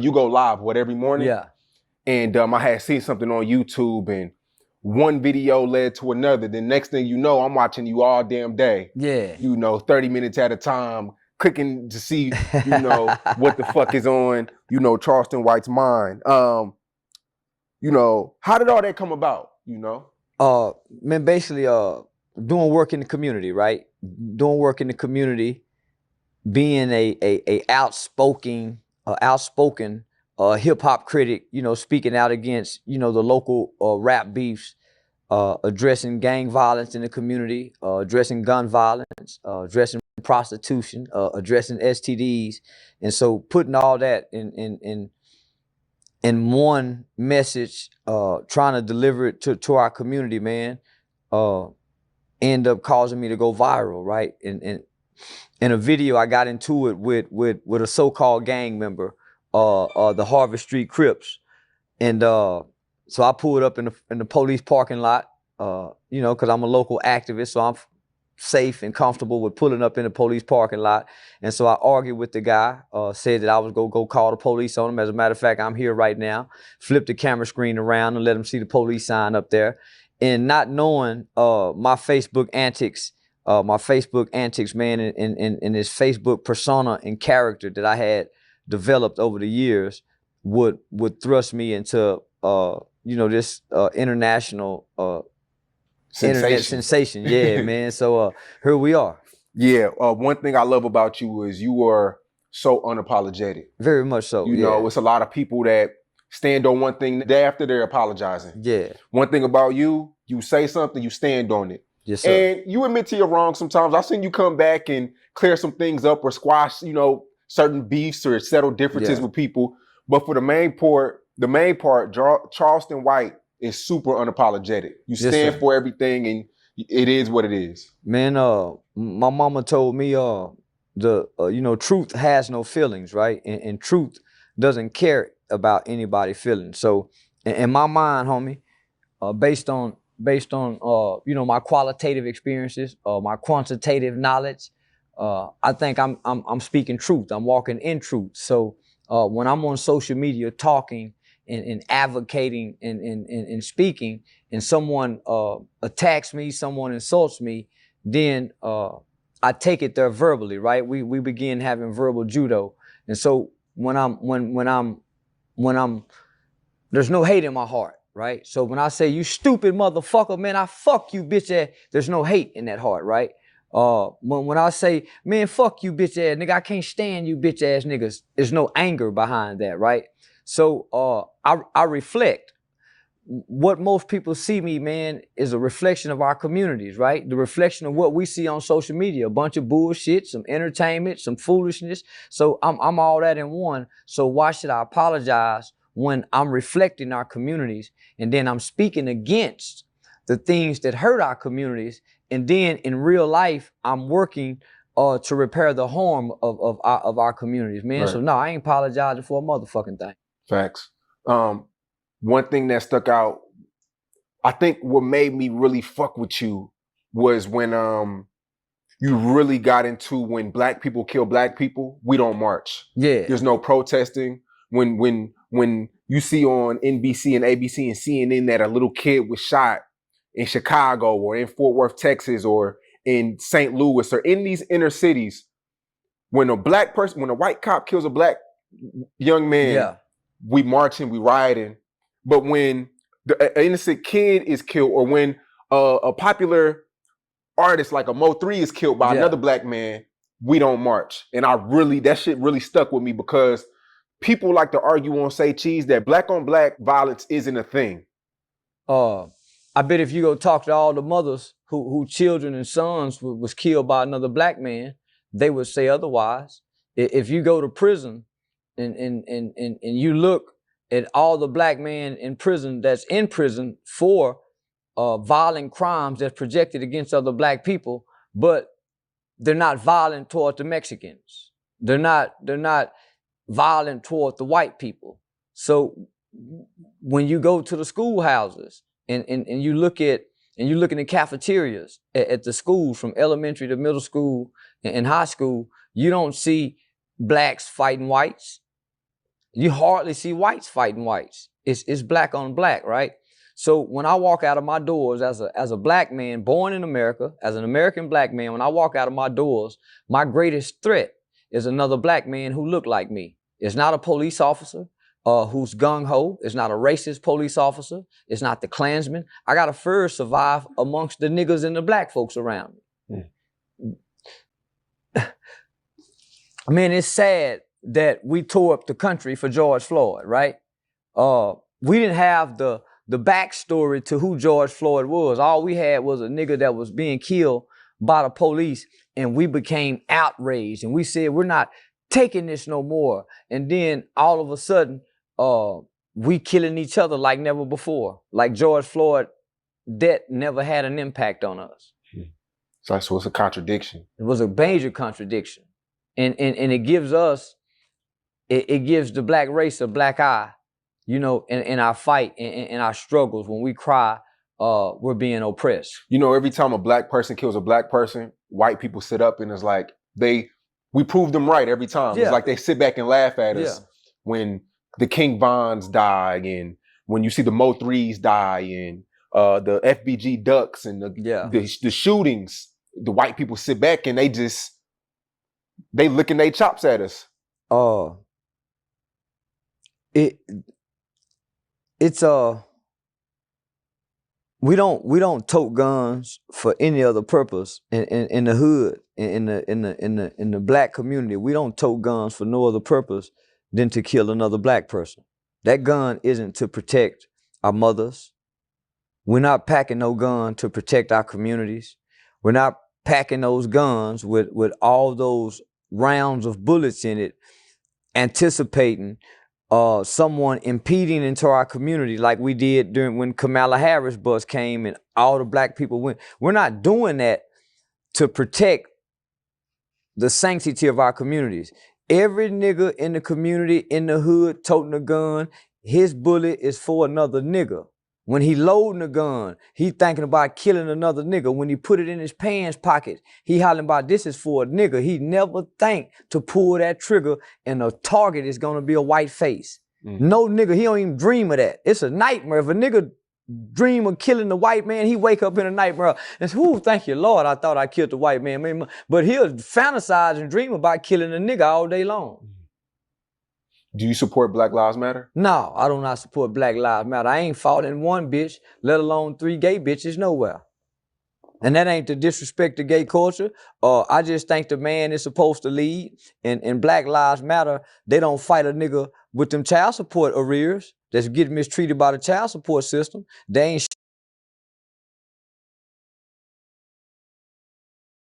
you go live, every morning? Yeah. And I had seen something on YouTube, and one video led to another. The next thing you know, I'm watching you all damn day. Yeah. 30 minutes at a time, clicking to see, what the fuck is on, Charleston White's mind. How did all that come about, Man, basically, doing work in the community, right? Doing work in the community, being a outspoken hip hop critic, speaking out against, the local rap beefs, addressing gang violence in the community, addressing gun violence, addressing prostitution, addressing STDs. And so putting all that in one message, trying to deliver it to our community, man, end up causing me to go viral, right? And in a video, I got into it with a so-called gang member, the Harvard Street Crips. And so I pulled up in the police parking lot, because I'm a local activist, so I'm safe and comfortable with pulling up in the police parking lot. And so I argued with the guy, said that I was gonna go call the police on him. As a matter of fact, I'm here right now. Flipped the camera screen around and let him see the police sign up there. And not knowing my Facebook antics, man, and this Facebook persona and character that I had developed over the years would thrust me into this international internet sensation. Yeah, man. So here we are. Yeah. One thing I love about you is you are so unapologetic. Very much so. It's a lot of people that stand on one thing the day after they're apologizing. Yeah. One thing about you, you say something, you stand on it. Yes, sir. And you admit to your wrong sometimes. I've seen you come back and clear some things up or squash, certain beefs or settle differences with people. But for the main part, Charleston White is super unapologetic. You stand for everything, and it is what it is. Man, my mama told me, truth has no feelings, right? And truth doesn't care about anybody's feelings. So, in my mind, homie, based on my qualitative experiences, my quantitative knowledge, I think I'm speaking truth. I'm walking in truth. So when I'm on social media talking and advocating and speaking, and someone attacks me, someone insults me, then I take it there verbally, right? We begin having verbal judo. And so when I'm there's no hate in my heart, right? So when I say you stupid motherfucker, man, I fuck you bitch ass, there's no hate in that heart, right? When I say, man, fuck you bitch ass nigga, I can't stand you bitch ass niggas, there's no anger behind that, right? So I reflect. What most people see me, man, is a reflection of our communities, right? The reflection of what we see on social media, a bunch of bullshit, some entertainment, some foolishness. So I'm all that in one. So why should I apologize when I'm reflecting our communities, and then I'm speaking against the things that hurt our communities, and then in real life I'm working to repair the harm of our communities, man. Right. So no, I ain't apologizing for a motherfucking thing. Facts. One thing that stuck out, I think what made me really fuck with you was when you really got into when black people kill black people, we don't march. Yeah. There's no protesting. When you see on NBC and ABC and CNN that a little kid was shot in Chicago or in Fort Worth, Texas, or in St. Louis or in these inner cities, when a white cop kills a black young man, we marching, we rioting. But when an innocent kid is killed, or when a popular artist like a Mo3 is killed by another black man, we don't march. And that shit really stuck with me, because people like to argue on Say Cheese that black on black violence isn't a thing. I bet if you go talk to all the mothers who children and sons was killed by another black man, they would say otherwise. If you go to prison and you look at all the black men in prison that's in prison for violent crimes that's projected against other black people, but they're not violent toward the Mexicans. They're not violent toward the white people. So when you go to the schoolhouses and you look at in the cafeterias at the schools from elementary to middle school and high school, you don't see blacks fighting whites. You hardly see whites fighting whites. It's black on black, right? So when I walk out of my doors as a black man born in America, as an American black man, when I walk out of my doors, my greatest threat is another black man who look like me. It's not a police officer who's gung-ho. It's not a racist police officer. It's not the Klansman. I gotta first survive amongst the niggas and the black folks around me. Man, it's sad that we tore up the country for George Floyd, right? We didn't have the backstory to who George Floyd was. All we had was a nigga that was being killed by the police, and we became outraged, and we said, we're not taking this no more. And then all of a sudden, we killing each other like never before. Like George Floyd, death never had an impact on us. So it's a contradiction. It was a major contradiction. And it gives us, it gives the black race a black eye, you know, in our fight, in our struggles. When we cry, we're being oppressed. You know, every time a black person kills a black person, white people sit up and it's like, we prove them right every time. Yeah. It's like they sit back and laugh at us Yeah. when the King Vons die, and when you see the Mo 3s die, and the FBG Ducks and the shootings. The white people sit back and they licking their chops at us. We don't tote guns for any other purpose in the hood, in the black community. We don't tote guns for no other purpose than to kill another black person. That gun isn't to protect our mothers. We're not packing no gun to protect our communities. We're not packing those guns with all those rounds of bullets in it, anticipating someone impeding into our community like we did when Kamala Harris bus came and all the black people went. We're not doing that to protect the sanctity of our communities. Every nigga in the community, in the hood, toting a gun, his bullet is for another nigga. When he loading a gun, he thinking about killing another nigga. When he put it in his pants pocket, he hollering about this is for a nigga. He never think to pull that trigger and the target is gonna be a white face. No nigga, he don't even dream of that. It's a nightmare. If a nigga dream of killing the white man, he wake up in a nightmare and say, "Ooh, thank you, Lord, I thought I killed the white man." But he'll fantasize and dream about killing a nigga all day long. Do you support Black Lives Matter? No, I do not support Black Lives Matter. I ain't fought in one bitch, let alone 3 gay bitches nowhere. And that ain't to disrespect the gay culture. I just think the man is supposed to lead. And Black Lives Matter, they don't fight a nigga with them child support arrears that's getting mistreated by the child support system. They ain't